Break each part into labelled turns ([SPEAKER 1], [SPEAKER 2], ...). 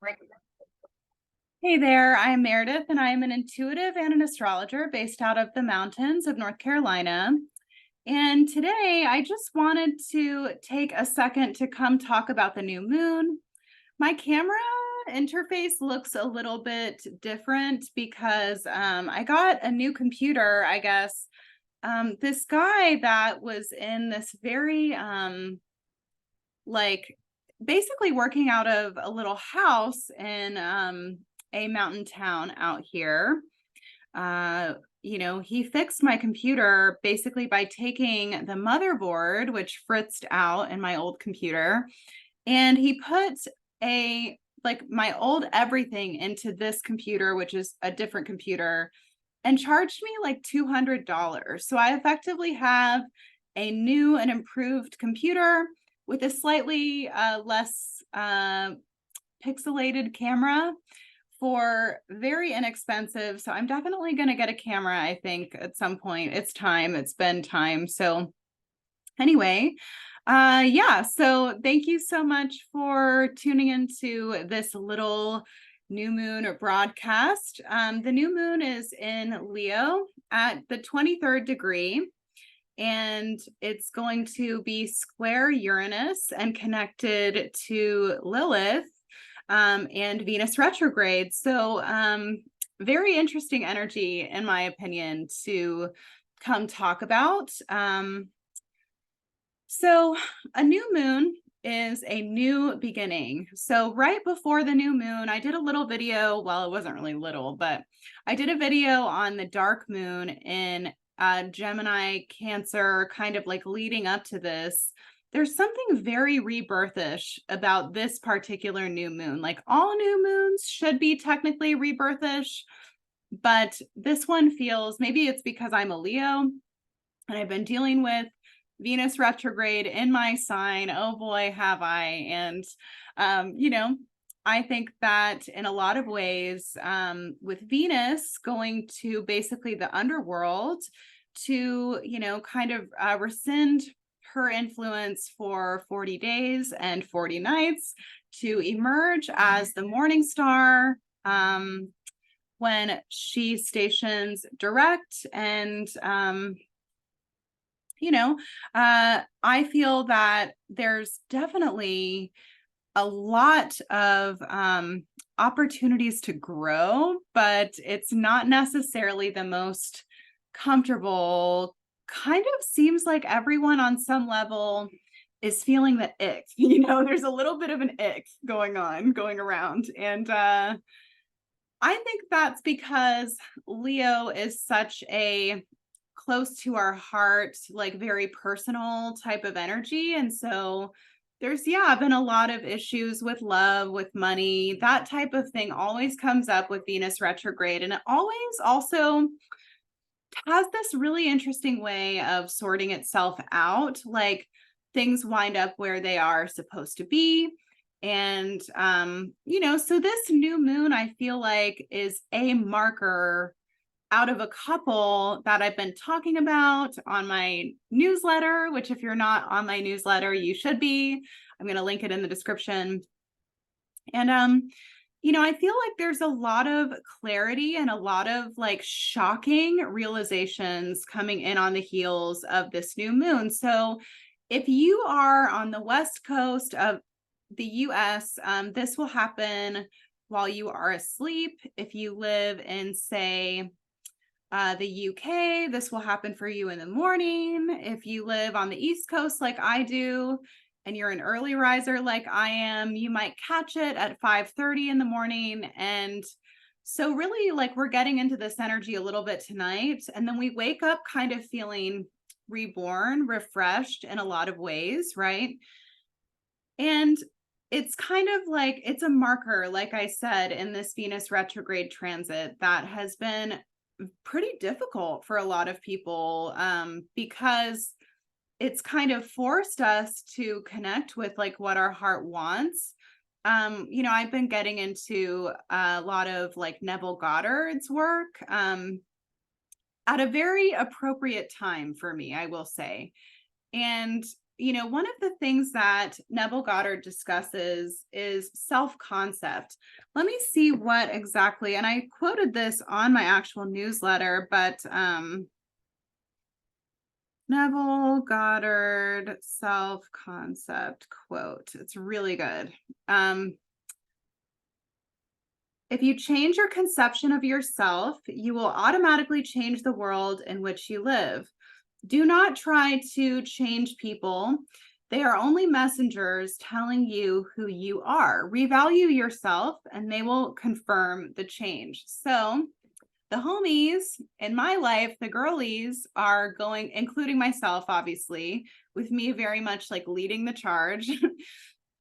[SPEAKER 1] Right.
[SPEAKER 2] Hey there, I'm Meredith, and I am an intuitive and an astrologer based out of the mountains of North Carolina. And today I just wanted to take a second to come talk about the new moon. My camera interface looks a little bit different because I got a new computer, I guess. This guy that was in this very like basically working out of a little house in a mountain town out here. Uh, he fixed my computer basically by taking the motherboard, which fritzed out in my old computer, and he put a my old everything into this computer, which is a different computer, and charged me like $200. So I effectively have a new and improved computer with a slightly less pixelated camera for very inexpensive. So I'm definitely going to get a camera, I think, at some point. It's time. It's been time. So anyway, yeah, so thank you so much for tuning into this little new moon broadcast. The new moon is in Leo at the 23rd degree, and it's going to be square Uranus and connected to Lilith and Venus retrograde. So very interesting energy, in my opinion, to come talk about. So a new moon is a new beginning. So right before the new moon, I did a little video. Well, it wasn't really little, but I did a video on the dark moon in Gemini, Cancer, kind of like leading up to this. There's something very rebirthish about this particular new moon. Like all new moons should be technically rebirthish, but this one feels, maybe it's because I'm a Leo and I've been dealing with Venus retrograde in my sign. Oh boy, have I. And, I think that in a lot of ways, with Venus going to basically the underworld to, kind of rescind her influence for 40 days and 40 nights to emerge as the morning star when she stations direct and I feel that there's definitely a lot of opportunities to grow, but it's not necessarily the most comfortable. Kind of seems like everyone on some level is feeling the ick. There's a little bit of an ick going around. And I think that's because Leo is such a close to our heart, like very personal type of energy. And so there's, yeah, been a lot of issues with love, with money, that type of thing always comes up with Venus retrograde. And it always also has this really interesting way of sorting itself out. Like things wind up where they are supposed to be. And, so this new moon, I feel like, is a marker out of a couple that I've been talking about on my newsletter, which if you're not on my newsletter, you should be. I'm going to link it in the description. And I feel like there's a lot of clarity and a lot of like shocking realizations coming in on the heels of this new moon. So if you are on the west coast of the US, this will happen while you are asleep. If you live in, say, the UK, this will happen for you in the morning. If you live on the East Coast like I do, and you're an early riser like I am, you might catch it at 5:30 in the morning. And so really like we're getting into this energy a little bit tonight. And then we wake up kind of feeling reborn, refreshed in a lot of ways, right? And it's kind of like it's a marker, like I said, in this Venus retrograde transit that has been pretty difficult for a lot of people because it's kind of forced us to connect with like what our heart wants. I've been getting into a lot of like Neville Goddard's work at a very appropriate time for me, I will say. And one of the things that Neville Goddard discusses is self-concept. Let me see what exactly, and I quoted this on my actual newsletter, but Neville Goddard self-concept quote. It's really good. If you change your conception of yourself, you will automatically change the world in which you live. Do not try to change people. They are only messengers telling you who you are. Revalue yourself and they will confirm the change. So the homies in my life, the girlies, are going, including myself, obviously, with me very much like leading the charge,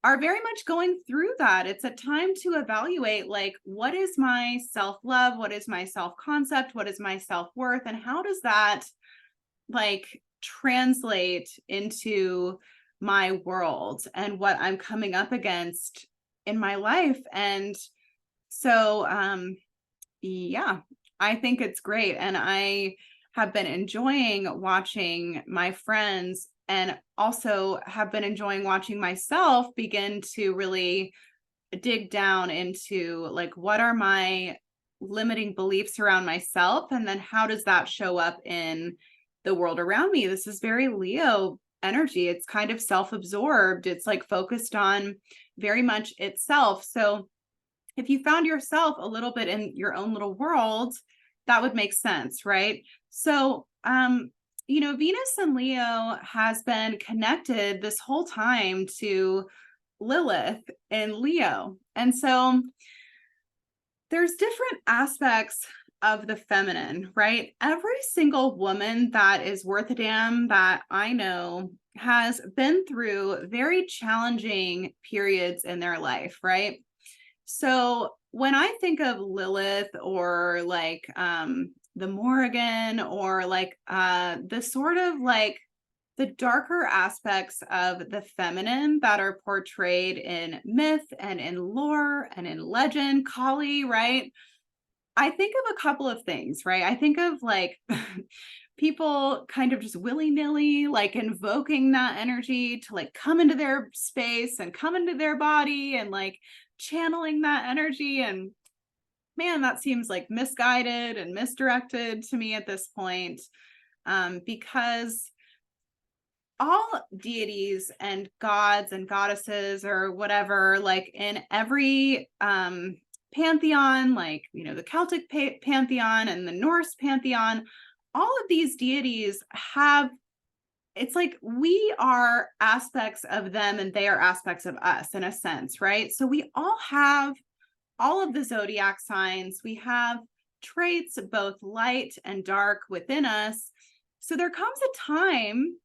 [SPEAKER 2] are very much going through that. It's a time to evaluate, like, what is my self-love? What is my self-concept? What is my self-worth? And how does that like translate into my world and what I'm coming up against in my life? And so, yeah, I think it's great. And I have been enjoying watching my friends and also have been enjoying watching myself begin to really dig down into like, what are my limiting beliefs around myself? And then how does that show up in the world around me? This is very Leo energy. It's kind of self-absorbed. It's like focused on very much itself. So if you found yourself a little bit in your own little world, that would make sense, right? So, Venus and Leo has been connected this whole time to Lilith in Leo. And so there's different aspects of the feminine, right? Every single woman that is worth a damn that I know has been through very challenging periods in their life, right? So when I think of Lilith or like the Morrigan or like the sort of like the darker aspects of the feminine that are portrayed in myth and in lore and in legend, Kali, right? I think of a couple of things, right? I think of like people kind of just willy-nilly like invoking that energy to like come into their space and come into their body and like channeling that energy. And man, that seems like misguided and misdirected to me at this point, because all deities and gods and goddesses or whatever, like in every pantheon, like, the Celtic pantheon and the Norse pantheon, all of these deities have, it's like we are aspects of them and they are aspects of us in a sense, right? So we all have all of the zodiac signs. We have traits, both light and dark, within us. So there comes a time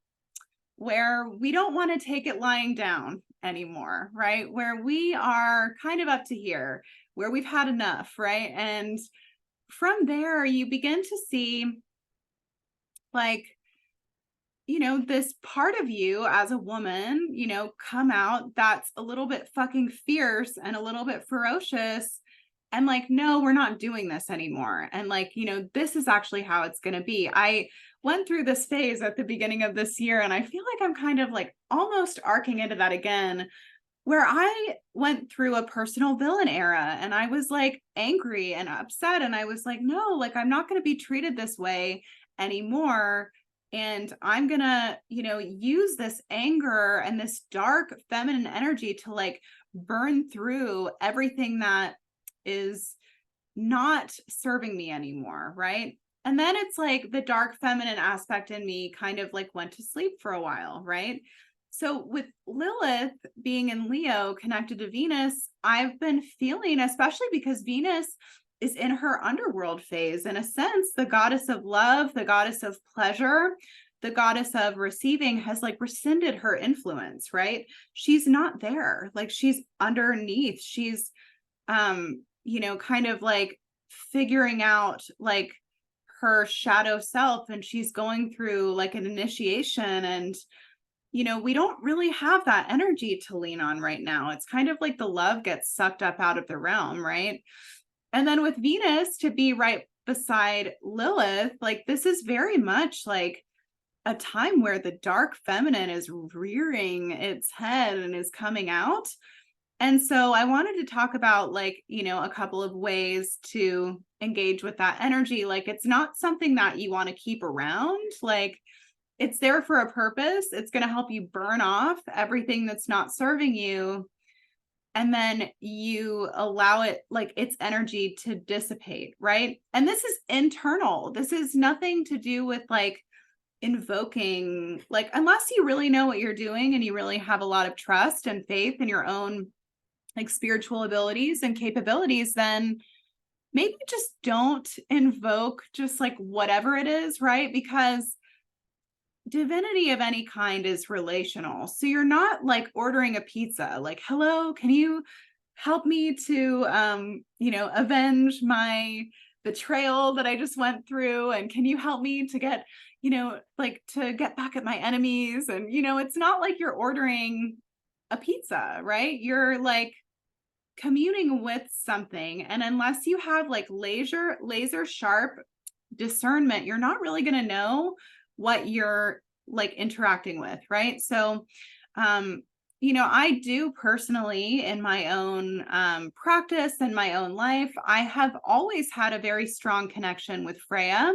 [SPEAKER 2] where we don't want to take it lying down anymore, right? Where we are kind of up to here, where we've had enough, right? And from there, you begin to see like, this part of you as a woman, come out that's a little bit fucking fierce and a little bit ferocious. And like, no, we're not doing this anymore. And like, this is actually how it's going to be. I went through this phase at the beginning of this year, and I feel like I'm kind of like almost arcing into that again, where I went through a personal villain era and I was like angry and upset. And I was like, no, like, I'm not going to be treated this way anymore. And I'm going to, use this anger and this dark feminine energy to like burn through everything that is not serving me anymore, right? And then it's like the dark feminine aspect in me kind of like went to sleep for a while, right? So with Lilith being in Leo connected to Venus, I've been feeling, especially because Venus is in her underworld phase, in a sense, the goddess of love, the goddess of pleasure, the goddess of receiving has like rescinded her influence, right? She's not there. Like she's underneath. She's, kind of like figuring out like her shadow self, and she's going through like an initiation. And we don't really have that energy to lean on right now. It's kind of like the love gets sucked up out of the realm, right? And then with Venus to be right beside Lilith, like this is very much like a time where the dark feminine is rearing its head and is coming out. And so I wanted to talk about, like, a couple of ways to engage with that energy. Like, it's not something that you want to keep around. Like, it's there for a purpose. It's going to help you burn off everything that's not serving you. And then you allow it, like, its energy to dissipate, right? And this is internal. This is nothing to do with like invoking, like, unless you really know what you're doing and you really have a lot of trust and faith in your own like spiritual abilities and capabilities, then maybe just don't invoke just like whatever it is, right? Because divinity of any kind is relational. So you're not like ordering a pizza, like, hello, can you help me to avenge my betrayal that I just went through? And can you help me to get, like to get back at my enemies? And it's not like you're ordering a pizza, right? You're like communing with something. And unless you have like laser sharp discernment, you're not really going to know what you're like interacting with, right? So I do personally in my own practice and my own life, I have always had a very strong connection with Freya,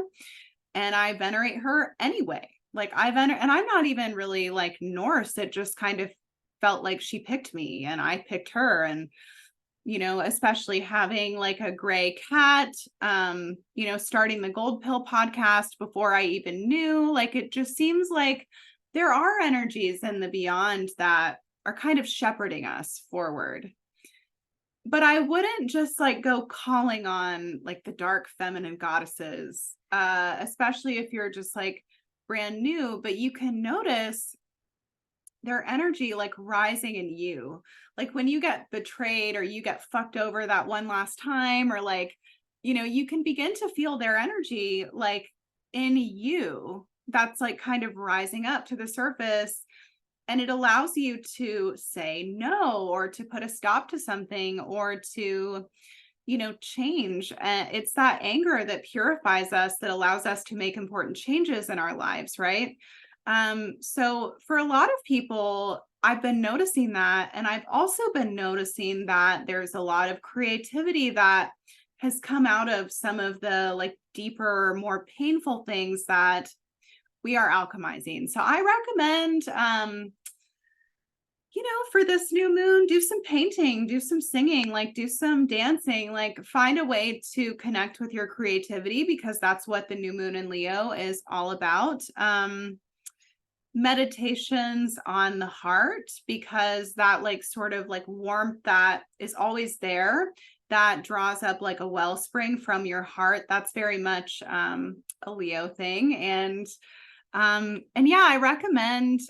[SPEAKER 2] and I venerate her anyway. Like and I'm not even really like Norse. It just kind of felt like she picked me and I picked her. And especially having like a gray cat, starting the Gold Pill podcast before I even knew, like, it just seems like there are energies in the beyond that are kind of shepherding us forward. But I wouldn't just like go calling on like the dark feminine goddesses, especially if you're just like brand new, but you can notice their energy like rising in you. Like when you get betrayed or you get fucked over that one last time, or like, you can begin to feel their energy like in you, that's like kind of rising up to the surface. And it allows you to say no, or to put a stop to something, or to, change. It's that anger that purifies us, that allows us to make important changes in our lives, right? So for a lot of people, I've been noticing that. And I've also been noticing that there's a lot of creativity that has come out of some of the like deeper, more painful things that we are alchemizing. So I recommend, for this new moon, do some painting, do some singing, like do some dancing, like find a way to connect with your creativity, because that's what the new moon in Leo is all about. Meditations on the heart, because that like sort of like warmth that is always there, that draws up like a wellspring from your heart. That's very much a Leo thing. And yeah, I recommend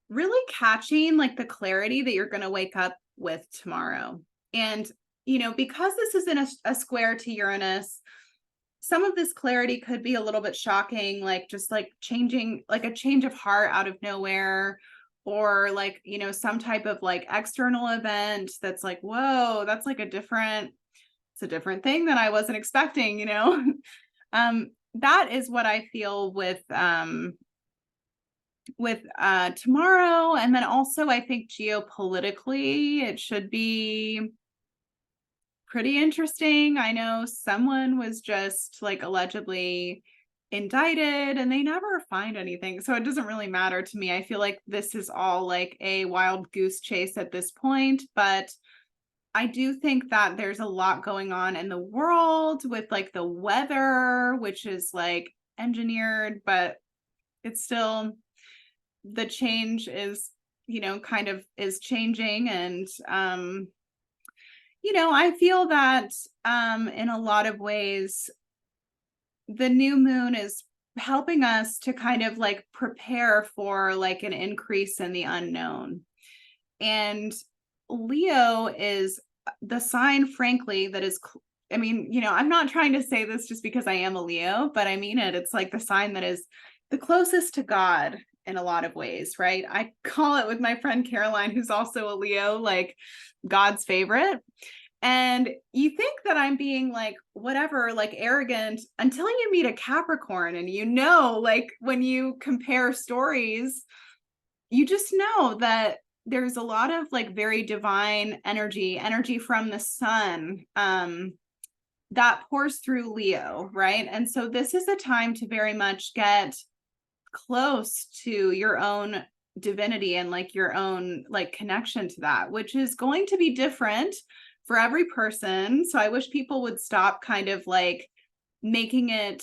[SPEAKER 2] really catching like the clarity that you're going to wake up with tomorrow. And because this is in a square to Uranus, some of this clarity could be a little bit shocking, like just like changing, like a change of heart out of nowhere, or like, some type of like external event that's like, whoa, that's like it's a different thing that I wasn't expecting, that is what I feel with tomorrow. And then also I think geopolitically, it should be pretty interesting. I know someone was just like allegedly indicted and they never find anything. So it doesn't really matter to me. I feel like this is all like a wild goose chase at this point. But I do think that there's a lot going on in the world with like the weather, which is like engineered, but it's still, the change is, kind of is changing. And I feel that in a lot of ways, the new moon is helping us to kind of like prepare for like an increase in the unknown. And Leo is the sign, frankly, that is, I'm not trying to say this just because I am a Leo, but I mean it. It's like the sign that is the closest to God in a lot of ways, right? I call it, with my friend Caroline, who's also a Leo, like God's favorite. And you think that I'm being like, whatever, like arrogant until you meet a Capricorn and like when you compare stories, you just know that there's a lot of like very divine energy from the sun that pours through Leo, right? And so this is a time to very much get close to your own divinity and like your own like connection to that, which is going to be different for every person. So I wish people would stop kind of like making it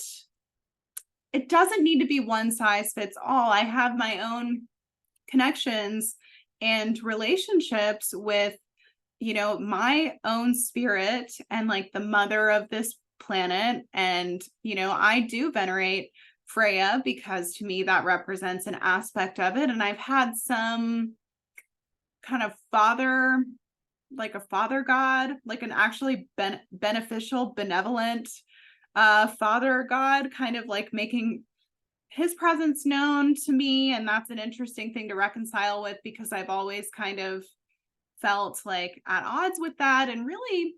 [SPEAKER 2] doesn't need to be one size fits all. I have my own connections and relationships with, my own spirit and like the mother of this planet. And, I do venerate Freya because to me that represents an aspect of it. And I've had some kind of like a father god, like an actually beneficial, benevolent father god, kind of like making his presence known to me. And that's an interesting thing to reconcile with because I've always kind of felt like at odds with that. And really,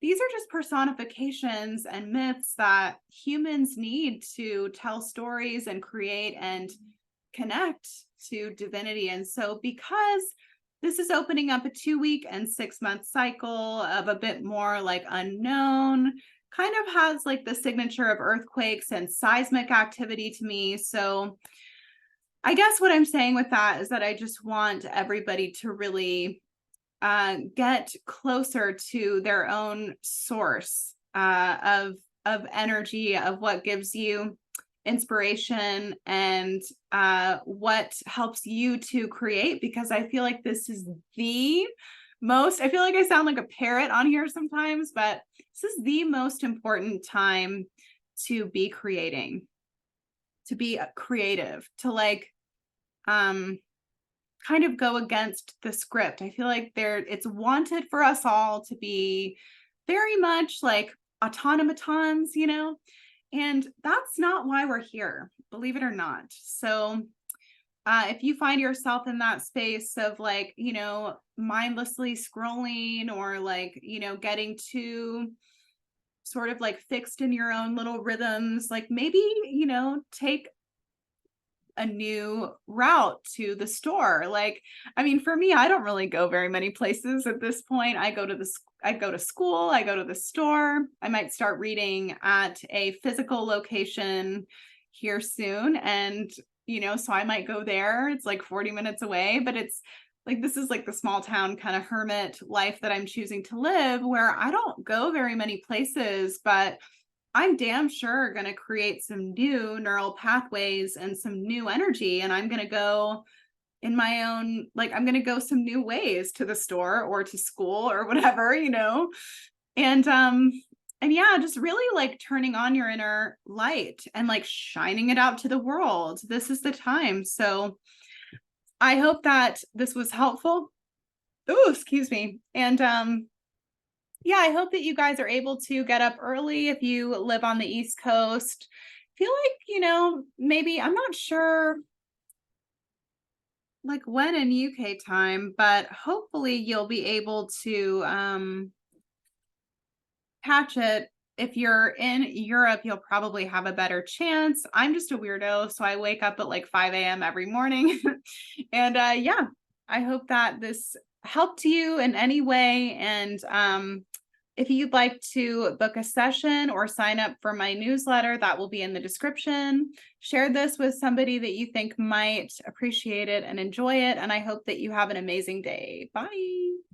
[SPEAKER 2] these are just personifications and myths that humans need to tell stories and create and connect to divinity. And so, because this is opening up a 2-week and 6-month cycle of a bit more like unknown, kind of has like the signature of earthquakes and seismic activity to me. So, I guess what I'm saying with that is that I just want everybody to really get closer to their own source of energy, of what gives you inspiration and what helps you to create. Because I feel like this is the most, I feel like I sound like a parrot on here sometimes, but this is the most important time to be creating, to be creative, to like kind of go against the script. I feel like it's wanted for us all to be very much like automatons, and that's not why we're here, believe it or not. So if you find yourself in that space of like, mindlessly scrolling or like, getting too sort of like fixed in your own little rhythms, like maybe, take a new route to the store. Like, I mean, for me, I don't really go very many places at this point. I go to school, I go to the store. I might start reading at a physical location here soon. And, so I might go there. It's like 40 minutes away, but it's like, this is like the small town kind of hermit life that I'm choosing to live, where I don't go very many places, but I'm damn sure going to create some new neural pathways and some new energy. And I'm going to go in my own, like, I'm going to go some new ways to the store or to school or whatever, and yeah, just really like turning on your inner light and like shining it out to the world. This is the time. So I hope that this was helpful. Oh, excuse me. And, yeah, I hope that you guys are able to get up early if you live on the East Coast. Feel like, maybe I'm not sure like when in UK time, but hopefully you'll be able to catch it. If you're in Europe, you'll probably have a better chance. I'm just a weirdo, so I wake up at like 5 a.m. every morning. And yeah, I hope that this helped you in any way. And if you'd like to book a session or sign up for my newsletter, that will be in the description. Share this with somebody that you think might appreciate it and enjoy it. And I hope that you have an amazing day. Bye.